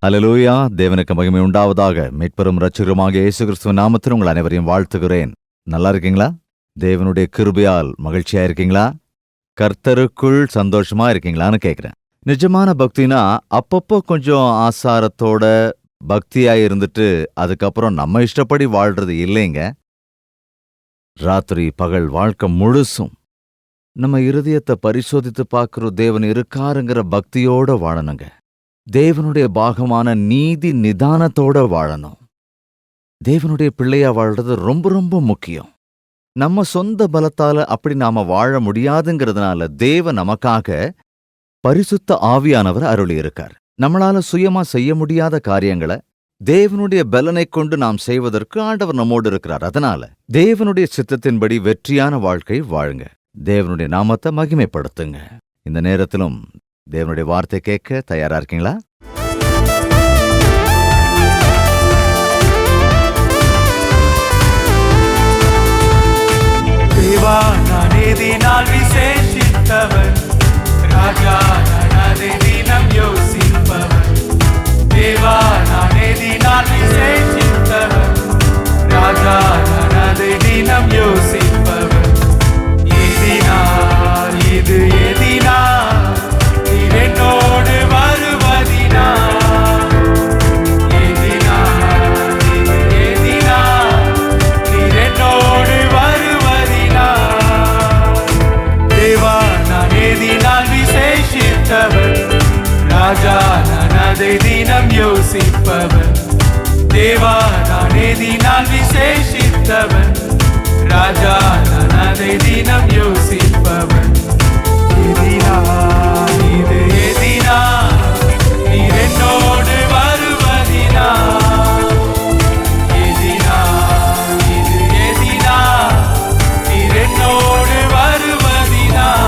அல்லேலூயா. தேவனுக்கு மகிமை உண்டாவதாக. மீட்பெரும் இரட்சகருமாகிய இயேசு கிறிஸ்துவின் நாமத்தில் உங்கள் அனைவரையும் வாழ்த்துகிறேன். நல்லா இருக்கீங்களா? தேவனுடைய கிருபையால் மகிழ்ச்சியா இருக்கீங்களா? கர்த்தருக்குள் சந்தோஷமா இருக்கீங்களான்னு கேட்கிறேன். நிஜமான பக்தினா அப்பப்போ கொஞ்சம் ஆசாரத்தோட பக்தியா இருந்துட்டு அதுக்கப்புறம் நம்ம இஷ்டப்படி வாழ்றது இல்லைங்க. ராத்திரி பகல் வாழ்க்கை முழுசும் நம்ம இருதயத்தை பரிசோதித்து பார்க்கிற தேவன் இருக்காருங்கிற பக்தியோட வாழணுங்க. தேவனுடைய பாகமான நீதி நிதானத்தோட வாழணும். தேவனுடைய பிள்ளையா வாழ்றது ரொம்ப ரொம்ப முக்கியம். நம்ம சொந்த பலத்தால அப்படி நாம வாழ முடியாதுங்கிறதுனால தேவன் நமக்காக பரிசுத்த ஆவியானவர் அருளி இருக்கார். நம்மளால சுயமா செய்ய முடியாத காரியங்களை தேவனுடைய பலனை கொண்டு நாம் செய்வதற்கு ஆண்டவர் நம்மோடு இருக்கிறார். அதனால தேவனுடைய சித்தத்தின்படி வெற்றியான வாழ்க்கை வாழுங்க. தேவனுடைய நாமத்தை மகிமைப்படுத்துங்க. இந்த நேரத்திலும் தேவனுடைய வார்த்தை கேட்க தயாரா இருக்கீங்களா? தேவா நானே தினால் விசேஷித்தவர், ராஜா நானே தினம் யோசிப்பவர். தேவா நானே தினால் விசேஷித்தவர், ராஜா நானே தினம் யோசிப்பவர். எதினால் இது எதினால் என்னோடு வருவதினால், எதினால் இது எதினால் என்னோடு வருவதினால். தேவா நான் எதினால் விசேஷித்தவர், ராஜா நான் அதை தினம் யோசிப்பவர். தேவா நான் எதினால் விசேஷித்தவர், ராஜா நான் அதை தினம் யோசிப்பவர். எதினால் இது எதினால் நீர் என்னோடு வருவதினால், எதினால் இது எதினால் நீர் என்னோடு வருவதினால்.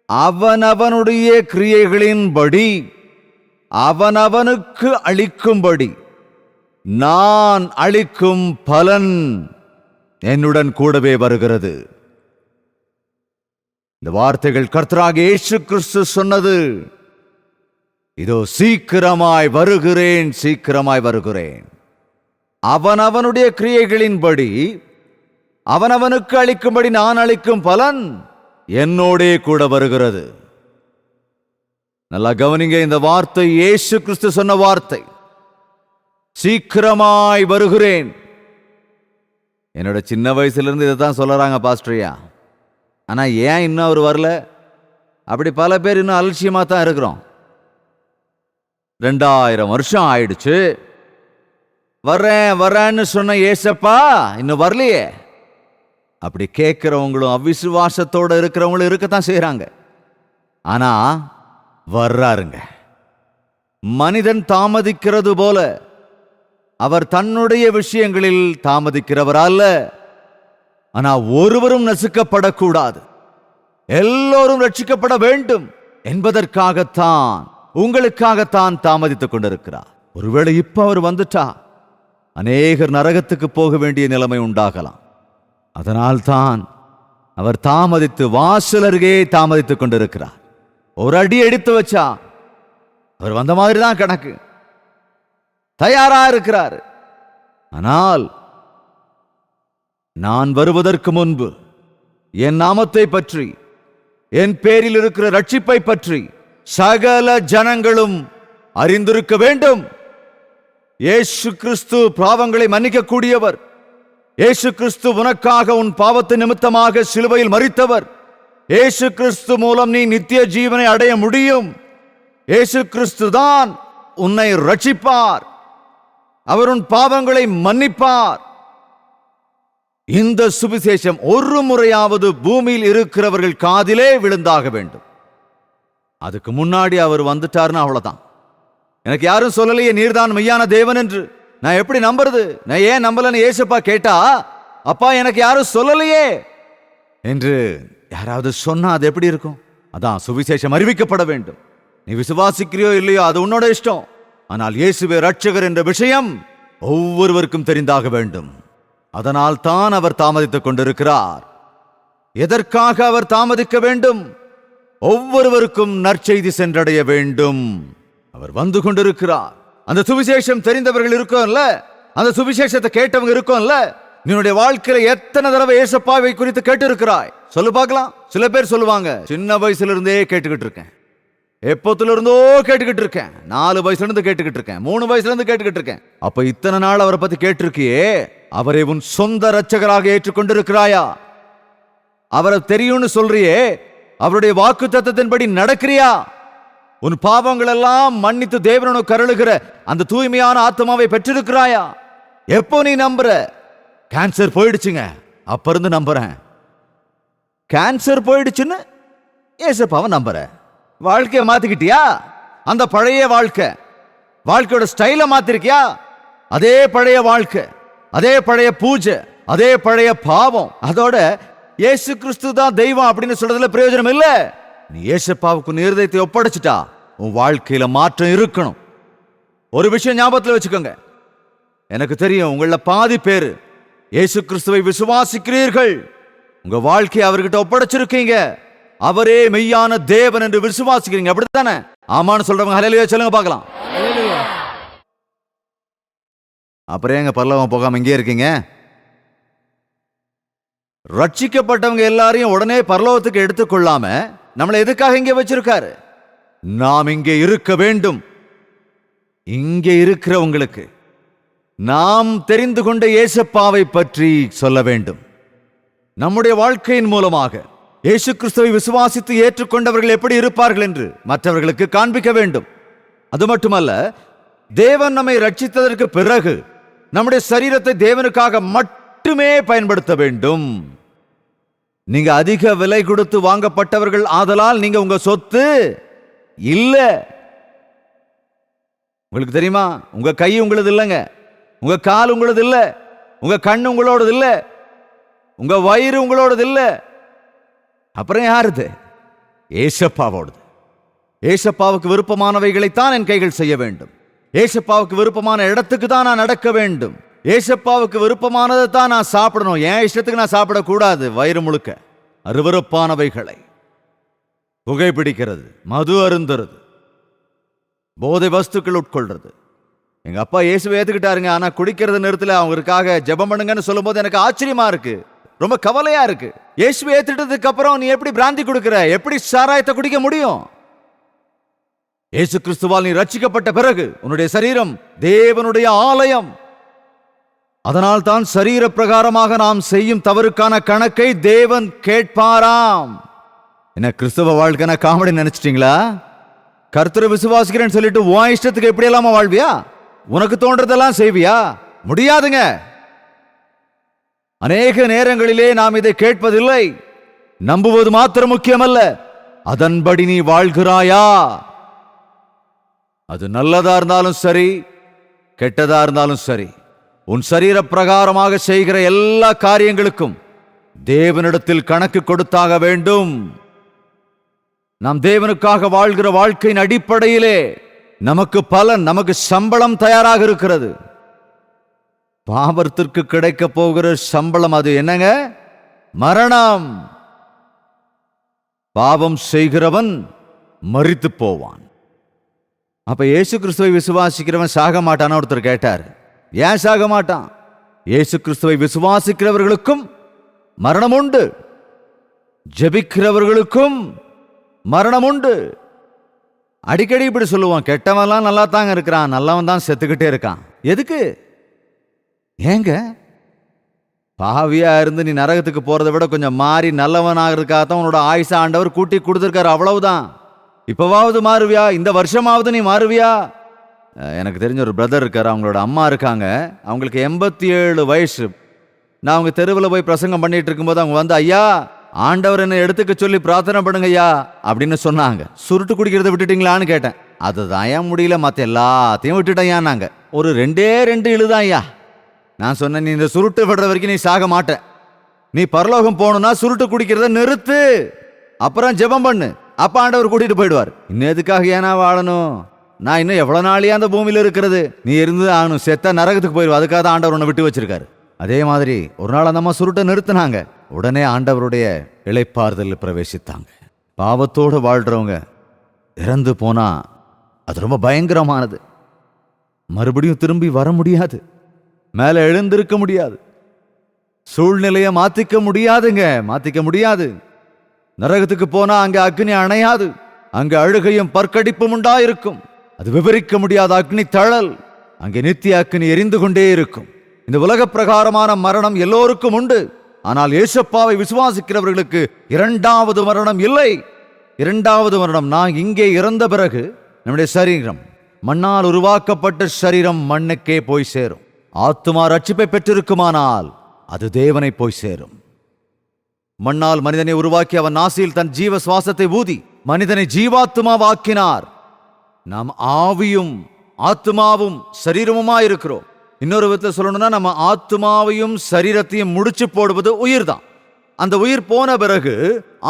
அவனவனுடைய கிரியைகளின்படி அவனவனுக்கு அளிக்கும்படி நான் அளிக்கும் பலன் என்னுடன் கூடவே வருகிறது. இந்த வார்த்தைகள் கர்த்தராகிய இயேசு கிறிஸ்து சொன்னது. இதோ சீக்கிரமாய் வருகிறேன், சீக்கிரமாய் வருகிறேன். அவனவனுடைய கிரியைகளின்படி அவனவனுக்கு அளிக்கும்படி நான் அளிக்கும் பலன் என்னோடே கூட வருகிறது. நல்லா கவனிங்க, இந்த வார்த்தை இயேசு கிறிஸ்து சொன்ன வார்த்தை. சீக்கிரமாய் வருகிறேன். என்னோட சின்ன வயசுல இருந்து இதை தான் சொல்லறாங்க பாஸ்டரியா. ஆனா ஏன் இன்னும் அவர் வரல? அப்படி பல பேர் இன்னும் அலட்சியமா தான் இருக்கிறோம். 2000 வருஷம் ஆயிடுச்சு. வரேன்னு சொன்ன ஏசப்பா இன்னும் வரலையே. அப்படி கேட்கிறவங்களும் அவிசுவாசத்தோட இருக்கிறவங்களும் இருக்கத்தான் செய்யறாங்க. ஆனா வர்றாருங்க. மனிதன் தாமதிக்கிறது போல அவர் தன்னுடைய விஷயங்களில் தாமதிக்கிறவர் அல்ல. ஆனா ஒருவரும் நசுக்கப்படக்கூடாது, எல்லோரும் ரட்சிக்கப்பட வேண்டும் என்பதற்காகத்தான், உங்களுக்காகத்தான் தாமதித்துக் கொண்டிருக்கிறார். ஒருவேளை இப்ப அவர் வந்துட்டா அநேகர் நரகத்துக்கு போக வேண்டிய நிலைமை உண்டாகலாம். அதனால்தான் அவர் தாமதித்து வாசல் அருகே தாமதித்துக் கொண்டிருக்கிறார். ஒரு அடி எடுத்து வச்சா அவர் வந்த மாதிரி தான் கணக்கு, தயாரா இருக்கிறார். ஆனால் நான் வருவதற்கு முன்பு என் நாமத்தை பற்றி, என் பேரில் இருக்கிற ரட்சிப்பை பற்றி சகல ஜனங்களும் அறிந்திருக்க வேண்டும். இயேசு கிறிஸ்து பாவங்களை மன்னிக்க கூடியவர். இயேசு கிறிஸ்து உனக்காக உன் பாவத்து நிமித்தமாக சிலுவையில் மரித்தவர். இயேசு கிறிஸ்து மூலம் நீ நித்திய ஜீவனை அடைய முடியும். இயேசு கிறிஸ்து தான் உன்னை ரட்சிப்பார். அவர் உன் பாவங்களை மன்னிப்பார். இந்த சுவிசேஷம் ஒரு முறையாவது பூமியில் இருக்கிறவர்கள் காதிலே விழுந்தாக வேண்டும். அதுக்கு முன்னாடி அவர் வந்துட்டார்னா அவ்வளவுதான். எனக்கு யாரும் சொல்லலையே நீர்தான் மெய்யான தேவன் என்று. நான் எப்படி நம்புறது? நான் ஏன் நம்பலன்னு ஏசப்பா கேட்டா, அப்பா எனக்கு யாரும் சொல்லலையே என்று யாராவது சொன்னா அது எப்படி இருக்கும்? அதான் சுவிசேஷம் அறிவிக்கப்பட வேண்டும். நீ விசுவாசிக்கிறியோ இல்லையோ அது உன்னோட இஷ்டம். ஆனால் இயேசுவே ரட்சகர் என்ற விஷயம் ஒவ்வொருவருக்கும் தெரிந்தாக வேண்டும். அதனால் தான் அவர் தாமதித்துக் கொண்டிருக்கிறார். எதற்காக அவர் தாமதிக்க வேண்டும்? ஒவ்வொருவருக்கும் நற்செய்தி சென்றடைய வேண்டும். அவர் வந்து கொண்டிருக்கிறார். அந்த சுவிசேஷம் தெரிந்தவர்கள் இருக்கும்ல, அந்த சுவிசேஷத்தை கேட்டவங்க இருக்கும்ல. நீனுடைய வாழ்க்கையில எத்தனை தடவை ஏசப்பாவை குறித்து கேட்டு இருக்கிறாய்? சொல்லு பார்க்கலாம். சில பேர் சொல்லுவாங்க, சின்ன வயசுல இருந்தே கேட்டுக்கிட்டு இருக்கேன், எப்பத்துல இருந்தோ கேட்டுக்கிட்டு இருக்கேன், 4 வயசுல இருந்து கேட்டுக்கிட்டு இருக்கேன், 3 வயசுல இருந்து கேட்டுக்கிட்டு இருக்கேன். அப்ப இத்தனை நாள் அவரை பத்தி கேட்டிருக்கியே, அவரை உன் சொந்த இரட்சகராக ஏற்றுக்கொண்டிருக்கிறாயா? அவரை தெரியும்னு சொல்றியே, அவருடைய வாக்கு தத்தத்தின்படி நடக்கிறியா? உன் பாவங்கள் எல்லாம் மன்னித்து தேவனுக்கு கருளுகிற அந்த தூய்மையான ஆத்மாவை பெற்றிருக்கிறாயா? எப்போ நீ நம்புற? கேன்சர் போயிடுச்சுங்க, அப்ப இருந்து நம்புறேன். கேன்சர் போயிடுச்சுன்னு ஏசப்பாவை நம்புற. வாழ்க்கையை மாத்திக்கிட்டியா? அந்த பழைய வாழ்க்கையோட ஸ்டைலை மாத்திருக்கியா? அதே பழைய வாழ்க்கை, அதே பழைய பூஜை, அதே பழைய பாவம். அதோட இயேசு கிறிஸ்து தான் தெய்வம் அப்படின்னு சொல்றதுல பிரயோஜனம் இல்ல. நீ ஏசப்பாவுக்கு இருதயத்தை ஒப்படைச்சிட்டா உன் வாழ்க்கையில மாற்றம் இருக்கணும். ஒரு விஷயம் ஞாபகத்தில் வச்சுக்கோங்க. எனக்கு தெரியும் உங்கள பாதி பேரு இயேசு கிறிஸ்துவை விசுவாசிக்கிறீர்கள். உங்க வாழ்க்கையை அவர்கிட்ட ஒப்படைச்சிருக்கீங்க. அவரே மெய்யான தேவன் என்று விசுவாசிக்கிறீங்க, அப்படித்தானே? ஆமான்னு சொல்றவங்க ஹல்லேலூயா சொல்லுங்க பார்க்கலாம். அப்புறம் எங்க பரலோகம் போகாம இங்கே இருக்கீங்க? ரட்சிக்கப்பட்டவங்க எல்லாரையும் உடனே பரலோகத்துக்கு எடுத்துக்கொள்ளாம நம்மளை எதுக்காக இங்கே வச்சிருக்காரு? நாம் இங்கே இருக்க வேண்டும். இங்கே இருக்கிறவங்களுக்கு நாம் தெரிந்து கொண்ட ஏசப்பாவை பற்றி சொல்ல வேண்டும். நம்முடைய வாழ்க்கையின் மூலமாக இயேசு கிறிஸ்துவை விசுவாசித்து ஏற்றுக்கொண்டவர்கள் எப்படி இருப்பார்கள் என்று மற்றவர்களுக்கு காண்பிக்க வேண்டும். அது மட்டுமல்ல, தேவன் நம்மை ரட்சித்ததற்கு பிறகு நம்முடைய சரீரத்தை தேவனுக்காக மட்டுமே பயன்படுத்த வேண்டும். நீங்க அதிக விலை கொடுத்து வாங்கப்பட்டவர்கள், ஆதலால் நீங்க உங்க சொத்து இல்ல. உங்களுக்கு தெரியுமா? உங்க கை உங்களது இல்லைங்க, உங்க கால் உங்களது இல்ல, உங்க கண் உங்களோடது இல்ல, உங்க வயிறு உங்களோடது இல்ல. அப்புறம் யாருது? ஏசப்பாவோடது. ஏசப்பாவுக்கு விருப்பமானவைகளைத்தான் என் கைகள் செய்ய வேண்டும். ஏசப்பாவுக்கு விருப்பமான இடத்துக்கு தான் நான் நடக்க வேண்டும். ஏசப்பாவுக்கு விருப்பமானதை தான் நான் சாப்பிடணும். என் இஷ்டத்துக்கு நான் சாப்பிடக்கூடாது. வயிறு முழுக்க அருவருப்பானவைகளை, புகைப்பிடிக்கிறது, மது அருந்துறது, போதை வஸ்துக்கள் உட்கொள்றது. எங்க அப்பா இயேசுவை ஏத்துக்கிட்டாருங்க, ஆனா குடிக்கிறது நிறுத்தல. அவங்களுக்காக ஜெபம் பண்ணுங்கன்னு சொல்லும் போது எனக்கு ஆச்சரியமா இருக்கு, ரொம்ப கவலையா இருக்கு. இயேசுவை ஏத்துட்டதுக்கு அப்புறம் நீ எப்படி பிராந்தி கொடுக்கிற? எப்படி சாராயத்தை குடிக்க முடியும்? இயேசு கிறிஸ்துவால் நீ ரட்சிக்கப்பட்ட பிறகு உன்னுடைய சரீரம் தேவனுடைய ஆலயம். அதனால் தான் சரீர பிரகாரமாக நாம் செய்யும் தவறுக்கான கணக்கை தேவன் கேட்பாராம். என்ன கிறிஸ்தவ வாழ்க்கைனா காமெடி நினைச்சிட்டீங்களா? கர்த்தரை விசுவாசிக்கிறேன்னு சொல்லிட்டு உன் இஷ்டத்துக்கு எப்படி எல்லாம வாழ்வியா? உனக்கு தோன்றதெல்லாம் செய்வியா? முடியாதுங்க. அநேக நேரங்களிலே நாம் இதை கேட்பதில்லை. நம்புவது மாத்திரம் முக்கியமல்ல, அதன்படி நீ வாழ்கிறாயா? அது நல்லதா இருந்தாலும் சரி, கெட்டதா இருந்தாலும் சரி, உன் சரீர பிரகாரமாக செய்கிற எல்லா காரியங்களுக்கும் தேவனிடத்தில் கணக்கு கொடுத்தாக வேண்டும். நாம் தேவனுக்காக வாழ்கிற வாழ்க்கையின் அடிப்படையிலே நமக்கு பலன், நமக்கு சம்பளம் தயாராக இருக்கிறது. பாவத்திற்கு கிடைக்க போகிற சம்பளம் அது என்னங்க? மரணம். பாவம் செய்கிறவன் மரித்து போவான். அப்ப இயேசு கிறிஸ்துவை விசுவாசிக்கிறவன் சாக மாட்டான்னு ஒருத்தர் கேட்டார். ஏன் சாக மாட்டான்? இயேசு கிறிஸ்துவை விசுவாசிக்கிறவர்களுக்கும் மரணம் உண்டு, ஜெபிக்கிறவர்களுக்கும் மரணம் உண்டு. அடிக்கடி இப்படி சொல்லுவான், கெட்டவன்லாம் நல்லா தாங்க இருக்கிறான், நல்லவன் தான் செத்துக்கிட்டே இருக்கான். எதுக்கு? ஏங்க? பாவியா இருந்து நீ நரகத்துக்கு போறதை விட கொஞ்சம் மாறி நல்லவனாகிறதுக்காகத்தான் உன்னோட ஆயுச ஆண்டவர் கூட்டி கொடுத்துருக்காரு, அவ்வளவுதான். இப்பவாவது மாறுவியா? இந்த வருஷமாவது நீ மாறுவியா? எனக்கு தெரிஞ்ச ஒரு பிரதர் இருக்காரு, அவங்களோட அம்மா இருக்காங்க, அவங்களுக்கு 87 வயசு. நான் அவங்க தெருவில் போய் பிரசங்கம் பண்ணிட்டு இருக்கும்போது அவங்க வந்து, ஐயா ஆண்டவர் என்ன எடுத்துக்க சொல்லி பிரார்த்தனை பண்ணுங்க ஐயா அப்படின்னு சொன்னாங்க. சுருட்டு குடிக்கிறத விட்டுட்டீங்களான்னு கேட்டேன். அதுதான் ஏன் முடியல, மற்ற எல்லாத்தையும் விட்டுட்டேன். நாங்க ஒரு 2 இழுதான் ஐயா. நான் சொன்னேன், நீ இந்த சுருட்டு விடுற வரைக்கும் நீ சாக மாட்ட. நீ பரலோகம் போகணும்னா சுருட்டு குடிக்கிறத நிறுத்து, அப்புறம் ஜெபம் பண்ணு, அப்ப ஆண்டவர் கூட்டிட்டு போயிடுவார். இன்னும் எதுக்காக ஏன்னா வாழணும்? நான் இன்னும் எவ்வளவு நாளையா அந்த பூமியில இருக்கிறது? நீ இருந்து ஆகணும், செத்தா நரகத்துக்கு போயிடுவா. அதுக்காக தான் ஆண்டவர் உன்னை விட்டு வச்சிருக்காரு. அதே மாதிரி ஒரு நாள் அந்த அம்மா சுருட்டை நிறுத்தினாங்க. உடனே ஆண்டவருடைய இளைப்பாறுதல் பிரவேசித்தாங்க. பாவத்தோடு வாழ்றவங்க இறந்து போனா அது ரொம்ப பயங்கரமானது. மறுபடியும் திரும்பி வர முடியாது, மேல எழுந்திருக்க முடியாது, சூழ்நிலையை மாத்திக்க முடியாதுங்க, மாத்திக்க முடியாது. நரகத்துக்கு போனா அங்க அக்னி அணையாது, அங்க அழுகையும் பற்கடிப்பும் உண்டாயிருக்கும். அது விவரிக்க முடியாத அக்னி தழல், அங்கே நித்திய அக்னி எரிந்து கொண்டே இருக்கும். இந்த உலக பிரகாரமான மரணம் எல்லோருக்கும் உண்டு. ஆனால் ஏசப்பாவை விசுவாசிக்கிறவர்களுக்கு 2வது மரணம் இல்லை. 2வது மரணம், நான் இங்கே இறந்த பிறகு நம்முடைய சரீரம், மண்ணால் உருவாக்கப்பட்ட சரீரம் மண்ணுக்கே போய் சேரும். ஆத்துமா ரட்சிப்பை பெற்றிருக்குமானால் அது தேவனை போய் சேரும். மண்ணால் மனிதனை உருவாக்கி அவன் நாசியில் தன் ஜீவ சுவாசத்தை ஊதி மனிதனை ஜீவாத்துமாவாக்கினார். நாம் ஆவியும் ஆத்துமாவும் சரீரமுமாயிருக்கிறோம். இன்னொரு விதத்தில் சொல்லணும்னா, நம்ம ஆத்துமாவையும் சரீரத்தையும் முடிச்சு போடுவது உயிர் தான். அந்த உயிர் போன பிறகு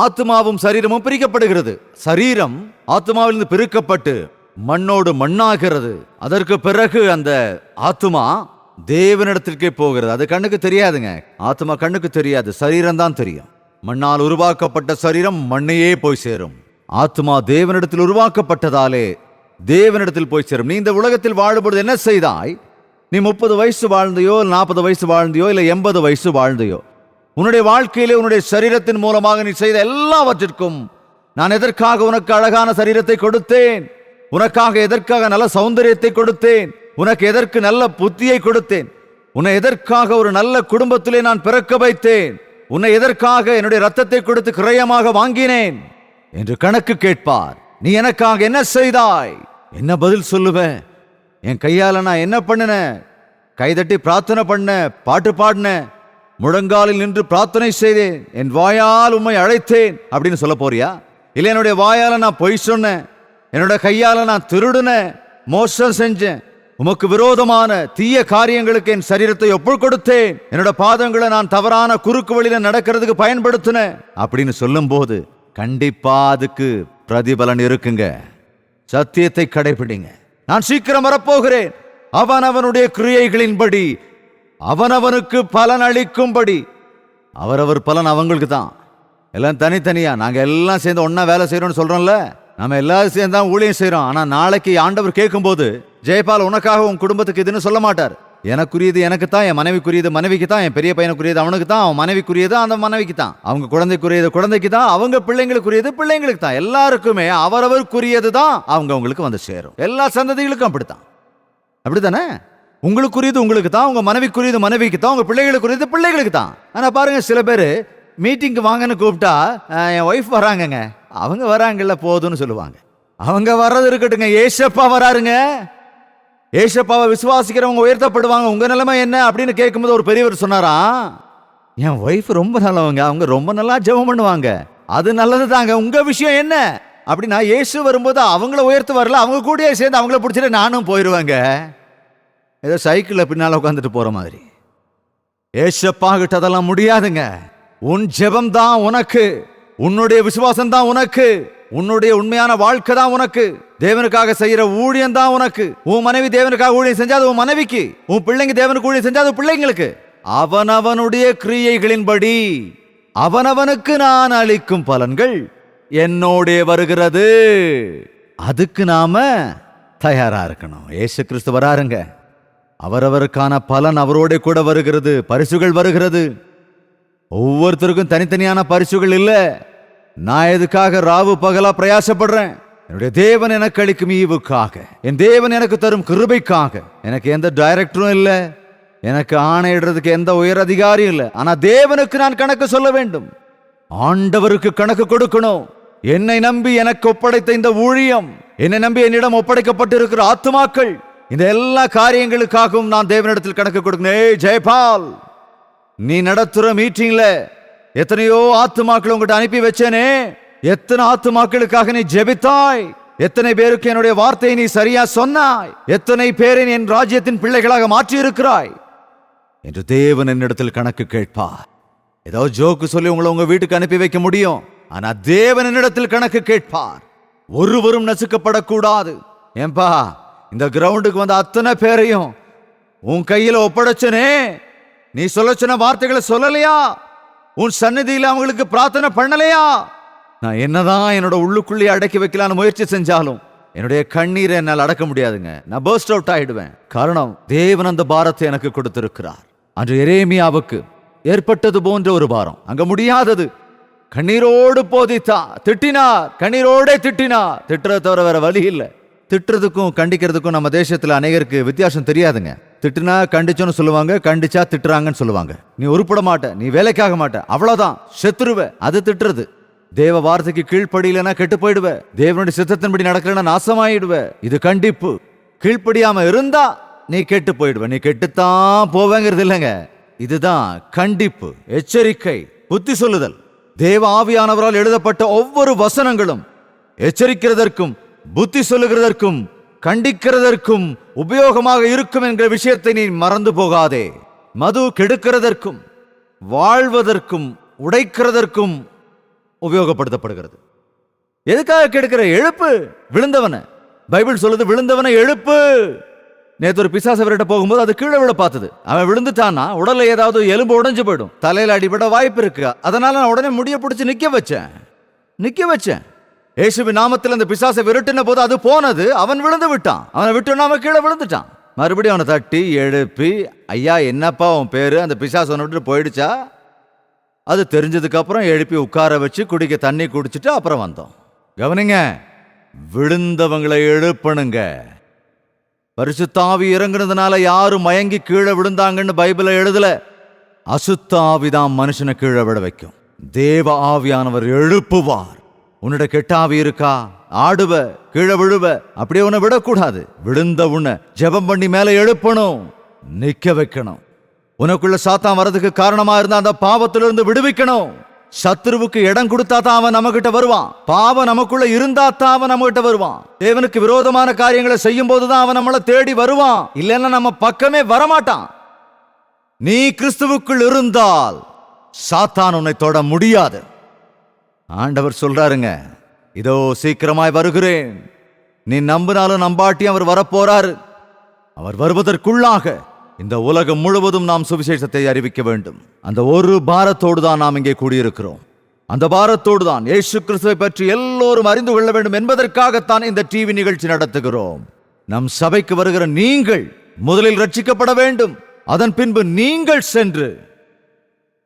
ஆத்துமாவும் சரீரமும் பிரிக்கப்படுகிறது. சரீரம் ஆத்துமாவிலிருந்து பிரிக்கப்பட்டு மண்ணோடு மண்ணாகிறது. அதற்கு பிறகு அந்த ஆத்துமா தேவனிடத்திற்கே போகிறது. அது கண்ணுக்கு தெரியாதுங்க. ஆத்துமா கண்ணுக்கு தெரியாது, சரீரம் தான் தெரியும். மண்ணால் உருவாக்கப்பட்ட சரீரம் மண்ணையே போய் சேரும். ஆத்துமா தேவனிடத்தில் உருவாக்கப்பட்டதாலே தேவனிடத்தில் போய் சேரும். நீ இந்த உலகத்தில் வாழும்போது என்ன செய்தாய்? நீ 30 வயசு வாழ்ந்தையோ, 40 வயசு வாழ்ந்தையோ, இல்லை 80 வயசு வாழ்ந்தையோ, உன்னுடைய வாழ்க்கையிலே உன்னுடைய சரீரத்தின் மூலமாக நீ செய்த எல்லாவற்றிற்கும் நான் எதற்காக உனக்கு அழகான சரீரத்தை கொடுத்தேன்? உனக்காக எதற்காக நல்ல சௌந்தரியத்தை கொடுத்தேன்? உனக்கு எதற்கு நல்ல புத்தியை கொடுத்தேன்? உன்னை எதற்காக ஒரு நல்ல குடும்பத்திலே நான் பிறக்க வைத்தேன்? உன்னை எதற்காக என்னுடைய ரத்தத்தை கொடுத்து கிரயமாக வாங்கினேன் என்று கணக்கு கேட்பார். நீ எனக்காக என்ன செய்தாய்? என்ன பதில் சொல்லுவேன்? என் கையால நான் என்ன பண்ணின? கைதட்டி பிரார்த்தனை பண்ண, பாட்டு பாடின, முழங்காலில் நின்று பிரார்த்தனை செய்தேன், என் வாயால் உம்மை அழைத்தேன் அப்படின்னு சொல்ல போறியா? இல்லை என்னுடைய வாயால நான் பொய் சொன்னேன், என்னோட கையால நான் திருடுனேன், மோசம் செஞ்சேன், உமக்கு விரோதமான தீய காரியங்களுக்கு என் சரீரத்தை ஒப்புக் கொடுத்தேன், என்னோட பாதங்களை நான் தவறான குறுக்கு வழியில நடக்கிறதுக்கு பயன்படுத்தினேன் அப்படின்னு சொல்லும் போது கண்டிப்பா அதுக்கு பிரதிபலன் இருக்குங்க. சத்தியத்தை கடைபிடிங்க. நான் சீக்கிரம் வரப்போகிறேன். அவனவனுடைய கிரியைகளின்படி அவனவனுக்கு பலன் அளிக்கும்படி. அவரவர் பலன் அவங்களுக்கு தான். எல்லாம் தனித்தனியா, நாங்க எல்லாம் சேர்ந்து ஒன்னா வேலை செய்யறோம்னு சொல்றோம்ல, நம்ம எல்லாரும் சேர்ந்து தான் ஊழியம் செய்யறோம். ஆனா நாளைக்கு ஆண்டவர் கேட்கும் போது, ஜெயபால் உனக்காக உன் குடும்பத்துக்கு இதுன்னு சொல்ல மாட்டார். எனக்குரியது எனக்கு தான், என் மனைவிக்குரியது மனைவிக்கு தான், என் பெரிய பையனுக்குரியது அவனுக்கு தான், அவன் மனைவிக்குரியது அந்த மனைவிக்கு தான், அவங்க குழந்தைக்குரியது குழந்தைக்கு தான், அவங்க பிள்ளைங்களுக்குரியது பிள்ளைங்களுக்கு தான். எல்லாருக்குமே அவரவருக்குரியது தான் அவங்களுக்கு வந்து சேரும். எல்லா சந்ததிகளுக்கும் அப்படித்தான். அப்படித்தானே? உங்களுக்குரியது உங்களுக்கு தான், உங்க மனைவிக்குரியது மனைவிக்கு தான், உங்க பிள்ளைகளுக்குரியது பிள்ளைகளுக்கு தான். ஆனா பாருங்க, சில பேர் மீட்டிங்க்கு வாங்கன்னு கூப்பிட்டா, என் ஒய்ஃப் வராங்கங்க, அவங்க வராங்கல்ல போதும்னு சொல்லுவாங்க. அவங்க வர்றது இருக்கட்டுங்க, ஏசப்பா வராருங்க. ஏசப்பாவை விசுவாசிக்கிறவங்க உயர்த்தப்படுவாங்க. உங்க நிலைமை என்ன அப்படின்னு கேட்கும்போது ஒரு பெரியவர் சொன்னாரா, என் ஒய்ஃப் ரொம்ப நல்லவங்க, அவங்க ரொம்ப நல்லா ஜெபம் பண்ணுவாங்க, அது நல்லது தாங்க, உங்க விஷயம் என்ன அப்படின்னா, இயேசு வரும்போது அவங்கள உயர்த்து வரல, அவங்க கூடயே சேர்ந்து அவங்கள பிடிச்சிட்டு நானும் போயிடுவாங்க. ஏதோ சைக்கிளில் பின்னால் உட்காந்துட்டு போற மாதிரி. ஏசப்பா கிட்ட அதெல்லாம் முடியாதுங்க. உன் ஜெபம் தான் உனக்கு, உன்னுடைய விசுவாசம் தான் உனக்கு, உன்னுடைய உண்மையான வாழ்க்கை தான் உனக்கு, தேவனுக்காக செய்யற ஊழியம் தான் உனக்கு. உன் மனைவி தேவனுக்காக ஊழியம் செஞ்சாது உன் மனைவிக்கு, உன் பிள்ளைங்க தேவனுக்கு ஊழியம் செஞ்சாது பிள்ளைங்களுக்கு. அவனவனுடைய கிரியைகளின்படி அவனவனுக்கு நான் அளிக்கும் பலன்கள் என்னோடே வருகிறது. அதுக்கு நாம தயாரா இருக்கணும். இயேசு கிறிஸ்து வராருங்க, அவரவருக்கான பலன் அவரோட கூட வருகிறது, பரிசுகள் வருகிறது. ஒவ்வொருத்தருக்கும் தனித்தனியான பரிசுகள் இல்ல. நான் எதுக்காக ராவு பகலா பிரயாசப்படுறேன்? என்னுடைய தேவன் எனக்கு அளிக்கும் ஈவுக்காக, என் தேவன் எனக்கு தரும் கிருபைக்காக. எனக்கு எந்த டைரக்டரும் இல்ல, எனக்கு ஆணையிடுறதுக்கு எந்த உயர் அதிகாரியும் இல்லை. ஆனா தேவனுக்கு நான் கணக்கு சொல்ல வேண்டும், ஆண்டவருக்கு கணக்கு கொடுக்கணும். என்னை நம்பி எனக்கு ஒப்படைத்த இந்த ஊழியம், என்னை நம்பி என்னிடம் ஒப்படைக்கப்பட்டிருக்கிற ஆத்துமாக்கள், இந்த எல்லா காரியங்களுக்காகவும் நான் தேவனிடத்தில் கணக்கு கொடுக்கணும். ஏய் ஜெயபால், நீ நடத்துற மீட்டிங்ல எத்தனையோ ஆத்துமாக்கள் உங்ககிட்ட அனுப்பி வச்சேனே, எத்தனை ஆத்துமாக்களுக்காக நீ ஜெபித்தாய், எத்தனை பேருக்கு என்னுடைய வார்த்தையை நீ சரியா சொன்னாய், எத்தனை பேரை என் ராஜ்யத்தின் பிள்ளைகளாக மாற்றி இருக்கிறாய் என்று தேவன் என்னிடத்தில் கணக்கு கேட்பார். ஏதோ ஜோக்கு சொல்லி உங்களை உங்க வீட்டுக்கு அனுப்பி வைக்க முடியும், ஆனா தேவன் என்னிடத்தில் கணக்கு கேட்பார். ஒருவரும் நசுக்கப்படக்கூடாது. ஏன்பா, இந்த கிரவுண்டுக்கு வந்த அத்தனை பேரையும் உன் கையில ஒப்படைச்சனே, நீ சொல்ல சொன்ன வார்த்தைகளை சொல்லலையா? உன் சந்நிதியில் அவங்களுக்கு பிரார்த்தனை பண்ணலையா? நான் என்னதான் என்னோட உள்ளுக்குள்ளே அடக்கி வைக்கலான்னு முயற்சி செஞ்சாலும் என்னுடைய கண்ணீரை என்னால் அடக்க முடியாதுங்க. நான் பர்ஸ்ட் அவுட் ஆயிடுவேன். காரணம், தேவன் அந்த பாரத்தை எனக்கு கொடுத்திருக்கிறார். அன்று எரேமியாவுக்கு ஏற்பட்டது போன்ற ஒரு பாரம், அங்க முடியாதது. கண்ணீரோடு போதித்தா, திட்டினார், கண்ணீரோட திட்டினார். திட்டுறத தவிர வேற வழி இல்லை. திட்டுறதுக்கும் கண்டிக்கிறதுக்கும் நம்ம தேசத்துல அநேகருக்கு வித்தியாசம் தெரியாதுங்க. திட்டுனா கண்டிச்சோன்னு சொல்லுவாங்க, கண்டிச்சா திட்டுறாங்கன்னு சொல்லுவாங்க. நீ உருப்பட மாட்ட, நீ வேலைக்காக மாட்ட, அவ்வளவுதான், செத்துருவ. அது திட்டுறது. தேவ வார்த்தைக்கு கீழ்ப்படியிலனா கெட்டு போயிடுவ, தேவனுடைய சித்தத்தின்படி நடக்கலன்னா நாசமாயிடுவ. இது கண்டிப்பு. கீழ்ப்படியாம இருந்தா நீ கெட்டு போயிடுவ. நீ கெட்டுத்தான் போவேங்கிறது இல்லைங்க. இதுதான் கண்டிப்பு, எச்சரிக்கை, புத்தி சொல்லுதல். தேவ ஆவியானவரால் எழுதப்பட்ட ஒவ்வொரு வசனங்களும் எச்சரிக்கிறதற்கும் புத்தி சொல்லுகிறதற்கும் கண்டிக்கிறதற்கும் உபயோகமாக இருக்கும் என்கிற விஷயத்தை நீ மறந்து போகாதே. மது கெடுக்கிறதற்கும் வாழ்வதற்கும் உடைக்கிறதற்கும் உபயோகப்படுத்தப்படுகிறது. எதுக்காக கெடுக்கிற? எழுப்பு விழுந்தவன. பைபிள் சொல்லுது, விழுந்தவனை எழுப்பு. நேற்று ஒரு பிசாசவர்கிட்ட போகும்போது அது கீழே விழ பார்த்தது. அவன் விழுந்துட்டான்னா உடல்ல ஏதாவது எலும்பு உடைஞ்சு போயிடும், தலையில அடிபட வாய்ப்பு இருக்கு. அதனால நான் உடனே முடிய பிடிச்சி நிக்க வச்சேன். இயேசுவின் நாமத்தில் அந்த பிசாசை விரட்டின போது அது போனது. அவன் விழுந்து விட்டான். அவனை விட்டுனா அவன் கீழே விழுந்துட்டான். மறுபடியும் அவனை தட்டி எழுப்பி, ஐயா என்னப்பா உன் பேரு? அந்த பிசாசு அவனை விட்டு போயிடுச்சா? அது தெரிஞ்சதுக்கு அப்புறம் எழுப்பி உட்கார வச்சு குடிக்க தண்ணி குடிச்சிட்டு அப்புறம் வந்தோம். கவனிங்க, விழுந்தவங்களை எழுப்பணுங்க. பரிசுத்தாவி இறங்குனதுனால யாரும் மயங்கி கீழே விழுந்தாங்கன்னு பைபிள எழுதல. அசுத்தாவிதான் மனுஷனை கீழே விட வைக்கும். தேவ ஆவியானவர் எழுப்புவார். உன்னிட கெட்டாவி இருக்கா? ஆடுவ, கீழே விழுவ. அப்படியே உன்னை விடக்கூடாது. விழுந்த உன்னை ஜெபம் பண்ணி மேல எழுப்பணும், நிக்க வைக்கணும். உனக்குள்ள சாத்தான் வரதுக்கு காரணமா இருந்தா அந்த பாவத்திலிருந்து விடுவிக்கணும். சத்துருவுக்கு இடம் கொடுத்தா தான் அவன் நம்ம கிட்ட வருவான். பாவம் நமக்குள்ள இருந்தா தான் அவன் நம்ம கிட்ட வருவான். தேவனுக்கு விரோதமான காரியங்களை செய்யும் போதுதான் அவன் நம்மளை தேடி வருவான். இல்லைன்னா நம்ம பக்கமே வரமாட்டான். நீ கிறிஸ்துவுக்குள் இருந்தால் சாத்தான் உன்னை தொட முடியாது. ஆண்டவர் சொல்றாருங்க, இதோ சீக்கிரமாய் வருகிறேன். நீ நம்பினாலும் நம்பாட்டியும் அவர் வரப்போறாரு. அவர் வருவதற்குள்ளாக இந்த உலகம் முழுவதும் நாம் சுவிசேஷத்தை அறிவிக்க வேண்டும். அந்த ஒரு பாரத்தோடு தான் நாம் இங்கே கூடியிருக்கிறோம். அந்த பாரத்தோடு தான் இயேசு கிறிஸ்துவை பற்றி எல்லோரும் அறிந்து கொள்ள வேண்டும் என்பதற்காகத்தான் இந்த டிவி நிகழ்ச்சி நடத்துகிறோம். நம் சபைக்கு வருகிற நீங்கள் முதலில் ரட்சிக்கப்பட வேண்டும். அதன் பின்பு நீங்கள் சென்று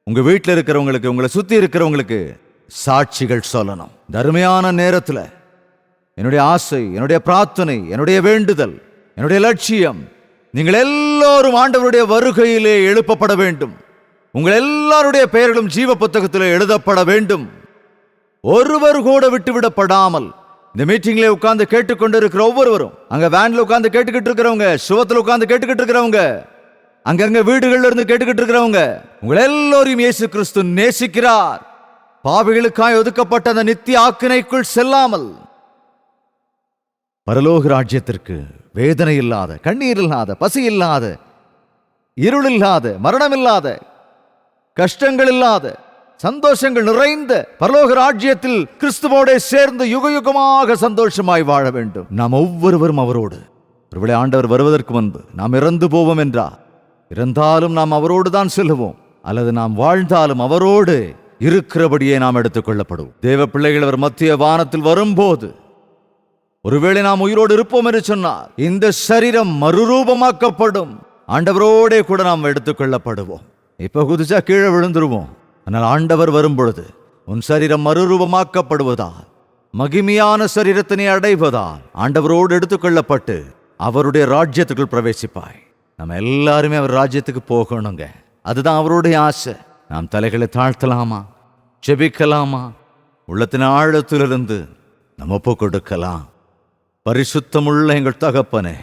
உங்க வீட்டில் இருக்கிறவங்களுக்கு, உங்களை சுத்தி இருக்கிறவங்களுக்கு சாட்சிகள் சொல்லணும். தர்மையான நேரத்தில் என்னுடைய ஆசை, என்னுடைய பிரார்த்தனை, என்னுடைய வேண்டுதல், என்னுடைய லட்சியம், நீங்கள் எல்லோரும் ஆண்டவருடைய வருகையிலே எழுப்பப்பட வேண்டும். உங்கள் எல்லாருடைய பெயர்களும் ஜீவ புத்தகத்திலே எழுதப்பட வேண்டும். ஒருவர் கூட விட்டுவிடப்படாமல் இந்த மீட்டிங்ல உட்கார்ந்து கேட்டுக்கொண்டு இருக்கிற ஒவ்வொருவரும், அங்க வேன்ல உட்கார்ந்து கேட்டுக்கிட்டு இருக்கிறவங்க, சுவத்துல உட்கார்ந்து கேட்டுக்கிட்டு இருக்கிறவங்க, அங்கங்க வீடுகள்ல இருந்து கேட்டுக்கிட்டு இருக்கிறவங்க, உங்கள் எல்லோரையும் இயேசு கிறிஸ்து நேசிக்கிறார். பாவிகளுக்காய் ஒதுக்கப்பட்ட அந்த நித்திய ஆக்கினைக்குள் செல்லாமல் பரலோக ராஜ்யத்திற்கு வேதனை இல்லாத, கண்ணீர் இல்லாத, பசி இல்லாத, இருள் இல்லாத, மரணம் இல்லாத, கஷ்டங்கள் இல்லாத, சந்தோஷங்கள் நிறைந்த பரலோக ராஜ்யத்தில் கிறிஸ்துவோட சேர்ந்து யுகயுகமாக சந்தோஷமாய் வாழ வேண்டும். நாம் ஒவ்வொருவரும் அவரோடு. ஒருவேளை ஆண்டவர் வருவதற்கு முன்பு நாம் இறந்து போவோம் என்றால், இறந்தாலும் நாம் அவரோடு தான் செல்லுவோம், அல்லது நாம் வாழ்ந்தாலும் அவரோடு இருக்கிறபடியே நாம் எடுத்துக் கொள்ளப்படுவோம். தேவ பிள்ளைகள் அவர் மத்திய வானத்தில் வரும்போது, ஒருவேளை நாம் உயிரோடு இருப்போம் என்று சொன்னார், இந்த சரீரம் மறுரூபமாக்கப்படும். ஆண்டவரோடே கூட நாம் எடுத்துக் கொள்ளப்படுவோம். இப்ப குதிச்சா கீழே விழுந்துருவோம். ஆனால் ஆண்டவர் வரும் பொழுது உன் சரீரம் மறுரூபமாக்கப்படுவதால், மகிமையான சரீரத்தினை அடைவதால் ஆண்டவரோடு எடுத்துக்கொள்ளப்பட்டு அவருடைய ராஜ்யத்துக்குள் பிரவேசிப்பாய். நம்ம எல்லாருமே அவர் ராஜ்யத்துக்கு போகணுங்க. அதுதான் அவருடைய ஆசை. நாம் தலைகளை தாழ்த்தலாமா, ஜெபிக்கலாமா, உள்ளத்தின் ஆழத்திலிருந்து நம்ம ஒப்பு கொடுக்கலாம். பரிசுத்தமுள்ள எங்கள் தகப்பனே,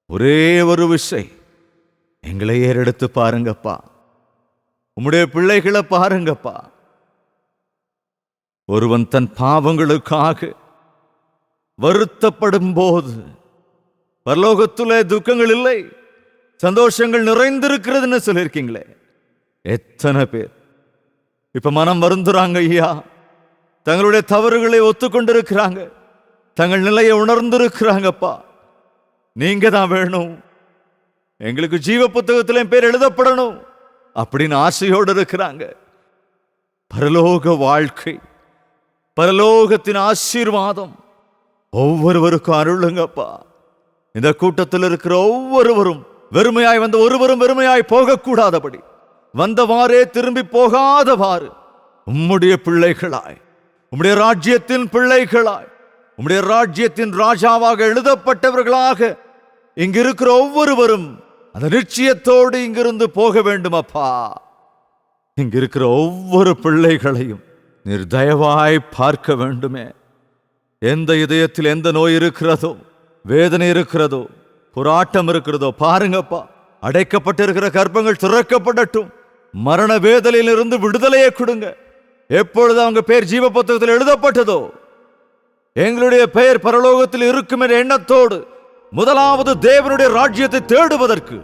ஒரே ஒரு விஷயம், எங்களை ஏறெடுத்து பாருங்கப்பா. உம்முடைய பிள்ளைகளை பாருங்கப்பா. ஒருவன் தன் பாவங்களுக்காக வருத்தப்படும் போது பரலோகத்திலே துக்கங்கள் இல்லை, சந்தோஷங்கள் நிறைந்திருக்கிறதுன்னு சொல்லியிருக்கீங்களே. எத்தனை பேர் இப்ப மனம் வருந்துறாங்க ஐயா, தங்களுடைய தவறுகளை ஒத்துக்கொண்டிருக்கிறாங்க, தங்கள் நிலையை உணர்ந்திருக்கிறாங்கப்பா. நீங்க தான் வேணும், எங்களுக்கு ஜீவ புத்தகத்திலே பேர் எழுதப்படணும் அப்படின்னு ஆசையோடு இருக்கிறாங்க. பரலோக வாழ்க்கை, பரலோகத்தின் ஆசீர்வாதம் ஒவ்வொருவருக்கும் அருளுங்கப்பா. இந்த கூட்டத்தில் இருக்கிற ஒவ்வொருவரும் வெறுமையாய் வந்த ஒருவரும் வெறுமையாய் போகக்கூடாதபடி, வந்தவாறே திரும்பி போகாதவாறு உம்முடைய பிள்ளைகளாய், உம்முடைய ராஜ்யத்தின் பிள்ளைகளாய், உம்முடைய ராஜ்யத்தின் ராஜாவாக எழுதப்பட்டவர்களாக இங்கிருக்கிற ஒவ்வொருவரும் அந்த நிச்சயத்தோடு இங்கிருந்து போக வேண்டும் அப்பா. இங்கிருக்கிற ஒவ்வொரு பிள்ளைகளையும் நீர் தயவாய் பார்க்க வேண்டுமே. எந்த இதயத்தில் எந்த நோய் இருக்கிறதோ, வேதனை இருக்கிறதோ, போராட்டம் இருக்கிறதோ பாருங்கப்பா. அடைக்கப்பட்டிருக்கிற கர்ப்பங்கள் திறக்கப்படட்டும். மரண வேதனையிலிருந்து விடுதலையை கொடுங்க. எப்பொழுது அவங்க பெயர் ஜீவ புத்தகத்தில் எழுதப்பட்டதோ, எங்களுடைய பெயர் பரலோகத்தில் இருக்கும் என்ற எண்ணத்தோடு முதலாவது தேவனுடைய ராஜ்யத்தை தேடுவதற்கு,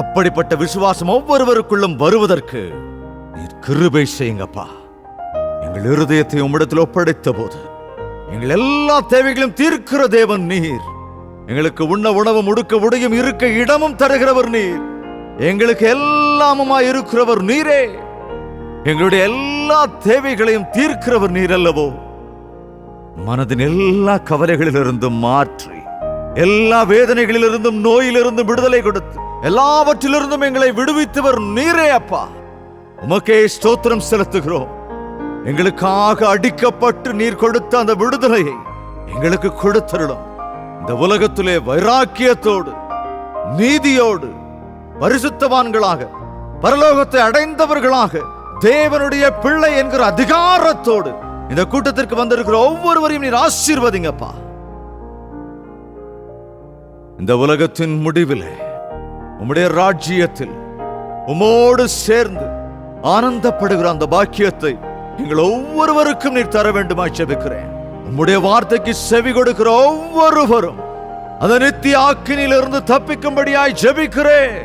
அப்படிப்பட்ட விசுவாசம் ஒவ்வொருவருக்குள்ளும் வருவதற்கு நீர் கிருபை செய்யுங்கப்பா. எங்கள் இருதயத்தை உம்மிடத்தில் ஒப்படைத்த போது எங்கள் எல்லா தேவைகளையும் தீர்க்கிற தேவன் நீர். எங்களுக்கு உண்ண உணவும் உடுக்க உடையும் இருக்க இடமும் தருகிறவர் நீர். எங்களுக்கு எல்லாமுமாய் இருக்கிறவர் நீரே. எங்களுடைய எல்லா தேவைகளையும் தீர்க்கிறவர் நீர் அல்லவோ. மனதின் எல்லா கவலைகளிலிருந்தும் மாற்றி, எல்லா வேதனைகளிலிருந்தும் நோயிலிருந்தும் விடுதலை கொடுத்து, எல்லாவற்றிலிருந்தும் எங்களை விடுவித்தவர் நீரே அப்பா. உமக்கே ஸ்தோத்திரம் செலுத்துகிறோம். எங்களுக்காக அடிக்கப்பட்டு நீர் கொடுத்த அந்த விடுதலையை எங்களுக்கு கொடுத்தருளும். இந்த உலகத்திலே வைராக்கியத்தோடு, நீதியோடு, பரிசுத்தவான்களாக, பரலோகத்தை அடைந்தவர்களாக, தேவனுடைய பிள்ளை என்கிற அதிகாரத்தோடு இந்த கூட்டத்திற்கு வந்திருக்கிற ஒவ்வொருவரையும் நீர் ஆசீர்வதிங்கப்பா. இந்த உலகத்தின் முடிவிலே உம்முடைய ராஜ்யத்தில் உம்மோடு சேர்ந்து ஆனந்தப்படுகிற அந்த பாக்கியத்தை எங்கள் ஒவ்வொருவருக்கும் நீர் தர வேண்டுமாய் ஜெபிக்கிறேன். உம்முடைய வார்த்தைக்கு செவி கொடுக்கிற ஒவ்வொருவரும் அந்த நித்திய அக்கினியிலிருந்து தப்பிக்கும்படியாய் ஜெபிக்கிறேன்.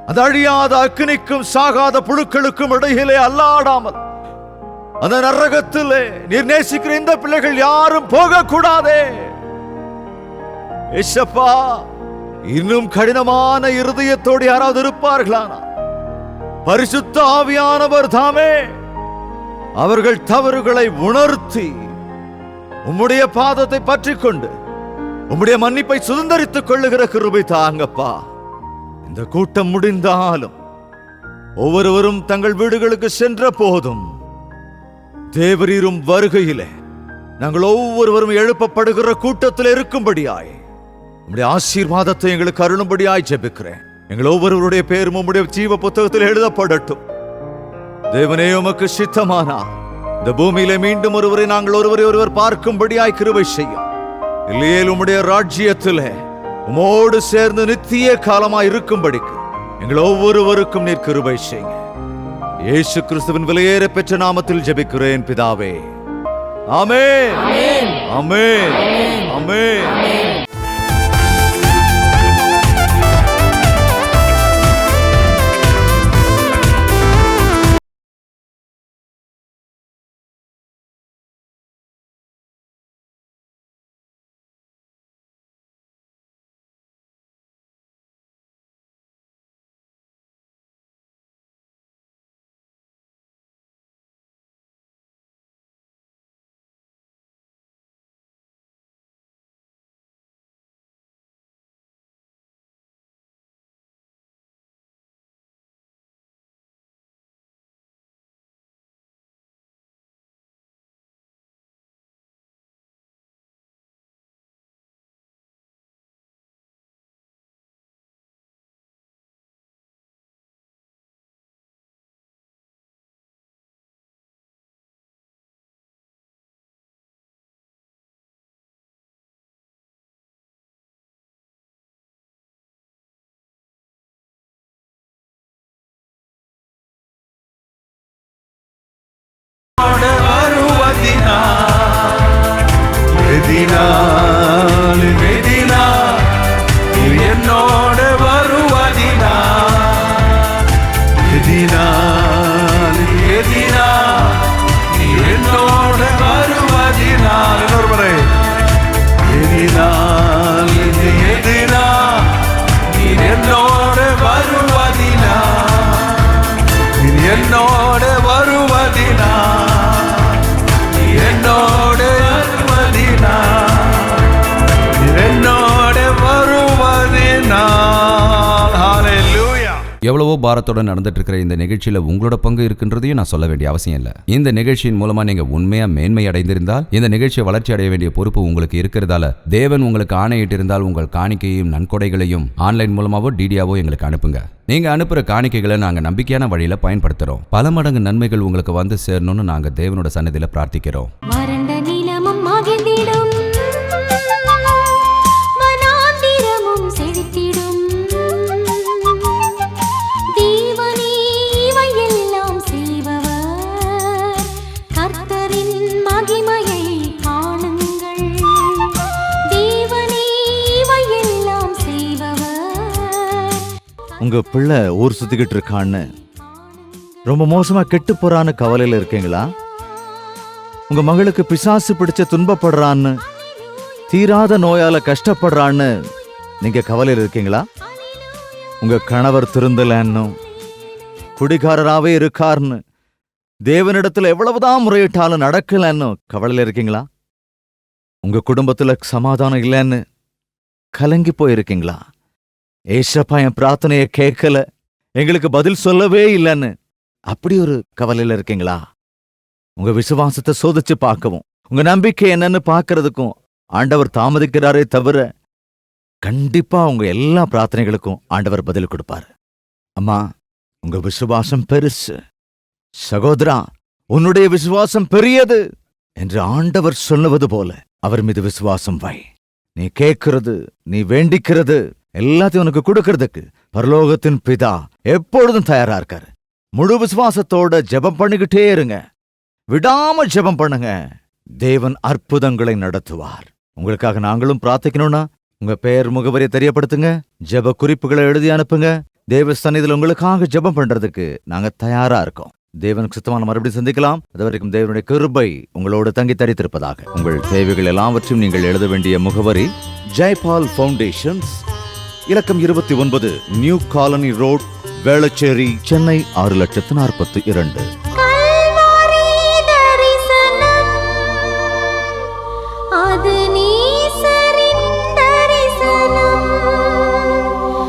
அந்த அழியாத அக்கினிக்கும் சாகாத புழுக்களுக்கும் இடையிலே அல்லாடாமல் அந்த நரகத்திலே நீர் நேசிக்கிற இந்த பிள்ளைகள் யாரும் போகக்கூடாதே. ஏசப்பா, இன்னும் கடினமான இருதயத்தோடு யாராவது இருப்பார்களானா, பரிசுத்த ஆவியானவர் தாமே அவர்கள் தவறுகளை உணர்த்தி உம்முடைய பாதத்தை பற்றி கொண்டு உம்முடைய மன்னிப்பை சுதந்தரித்துக் கொள்ளுகிற கிருபை தாங்கப்பா. இந்த கூட்டம் முடிந்தாலும் ஒவ்வொருவரும் தங்கள் வீடுகளுக்கு சென்ற போதும் தேவரீரும் வருகையிலே நாங்கள் ஒவ்வொருவரும் எழுப்பப்படுகிற கூட்டத்தில் இருக்கும்படியாய் உம்முடைய ஆசீர்வாதத்தை எங்களுக்கு அருளும்படியாய் ஜெபிக்கிறேன். எங்கள் ஒவ்வொருவருடைய பேரும் உம்முடைய ஜீவ புத்தகத்தில் எழுதப்படட்டும். தேவனே, உமக்கு சித்தமானா இந்த பூமியிலே மீண்டும் ஒருவரை நாங்கள் ஒருவரை பார்க்கும்படியாய் கிருபை செய்யும். இல்லையே உம்முடைய ராஜ்யத்திலே உமோடு சேர்ந்து நித்திய காலமாய் இருக்கும்படிக்கு எங்கள் ஒவ்வொருவருக்கும் நீர் கிருபை செய்யுங்க. இயேசு கிறிஸ்துவின் விலையேற பெற்ற நாமத்தில் ஜெபிக்கிறேன் பிதாவே, ஆமென். ஆமென். ஆமென். என்னோட வருவதினா நீ என்னோட வருவதினா இன்னொரு முறை எதினால் நீ என்னோட வருவதினா நீ என்னோட வருவதினா நீ என்னோட வருவதினா நீ என்னோட வருவதினா. ஹல்லேலூயா. எவ்வளவோ பாரத்தோட நடந்துட்டு இருக்கிற இந்த நிகழ்ச்சியில உங்களோட பங்கு இருக்கின்றதையும் நான் சொல்ல வேண்டிய அவசியம் இல்லை. இந்த நிகழ்ச்சியின் மூலமா நீங்க உண்மையா மேன்மை அடைந்திருந்தால் இந்த நிகழ்ச்சியை வளர்ச்சி அடைய வேண்டிய பொறுப்பு உங்களுக்கு இருக்கிறதால தேவன் உங்களுக்கு ஆணையிட்டிருந்தால் உங்கள் காணிக்கையையும் நன்கொடைகளையும் ஆன்லைன் மூலமாவோ டிடியாவோ எங்களுக்கு அனுப்புங்க. நீங்க அனுப்புற காணிக்கைகளை நாங்க நம்பிக்கையான வழியில பயன்படுத்துறோம். பல மடங்கு நன்மைகள் உங்களுக்கு வந்து சேரணும்னு நாங்க தேவனோட சன்னதியில பிரார்த்திக்கிறோம். வறண்ட நிலமும் மகிழ்ந்திடும், வனாந்திரமும் செழித்திடும். தேவனே இவையெல்லாம் செய்பவர், கர்த்தரின் மகிமையை காணுங்கள். தேவனே இவையெல்லாம் செய்பவர். உங்க பிள்ளை ஊர் சுத்திக்கிட்டு இருக்கான்னு ரொம்ப மோசமா கெட்டு போறான்னு கவலையில இருக்கீங்களா? உங்க மகளுக்கு பிசாசு பிடிச்ச துன்பப்படுறான்னு, தீராத நோயால கஷ்டப்படுறான்னு நீங்க கவலையில இருக்கீங்களா? உங்க கணவர் திருந்தலன்னு, குடிகாரராவே இருக்காருன்னு, தேவனிடத்துல எவ்வளவுதான் முறையிட்டாலும் நடக்கலன்னு கவலையில இருக்கீங்களா? உங்க குடும்பத்துல சமாதானம் இல்லைன்னு கலங்கி போயிருக்கீங்களா? ஏசப்பா என் பிரார்த்தனைய கேட்கல, எங்களுக்கு பதில் சொல்லவே இல்லைன்னு அப்படி ஒரு கவலையில இருக்கீங்களா? உங்க விசுவாசத்தை சோதிச்சு பார்க்கவும், உங்க நம்பிக்கை என்னன்னு பார்க்கறதுக்கும் ஆண்டவர் தாமதிக்கிறாரே தவிர கண்டிப்பா உங்க எல்லா பிரார்த்தனைகளுக்கும் ஆண்டவர் பதில் கொடுப்பாரு. அம்மா, உங்க விசுவாசம் பெருசு. சகோதரா, உன்னுடைய விசுவாசம் பெரியது என்று ஆண்டவர் சொல்லுவது போல அவர் மீது விசுவாசம் வை. நீ கேட்கிறது, நீ வேண்டிக்கிறது எல்லாத்தையும் உனக்கு கொடுக்கறதுக்கு பரலோகத்தின் பிதா எப்பொழுதும் தயாரா இருக்காரு. முழு விசுவாசத்தோட ஜெபம் பண்ணிக்கிட்டே இருங்க. விடாம ஜெபம் பண்ணுங்க. தேவன் அற்புதங்களை நடத்துவார். உங்களுக்காக நாங்களும் பிரார்த்திக்கணும்னா உங்க பெயர் முகவரியை தெரியப்படுத்துங்க. ஜெப குறிப்புகளை எழுதி அனுப்புங்க. தேவ சந்நிதியில் உங்களுக்காக ஜெபம் பண்றதுக்கு நாங்க தயாரா இருக்கோம். தேவனுக்கு சுத்தமான மறுபடியும் சந்திக்கலாம். அதுவரைக்கும் தேவனுடைய கிருபை உங்களோடு தங்கி தரித்திருப்பதாக. உங்கள் தேவைகள் எல்லாவற்றையும் நீங்கள் எழுத வேண்டிய முகவரி ஜெயபால் ஃபவுண்டேஷன்ஸ், இலக்கம் 29, new colony road, Velachery, Chennai 6,42,00,000.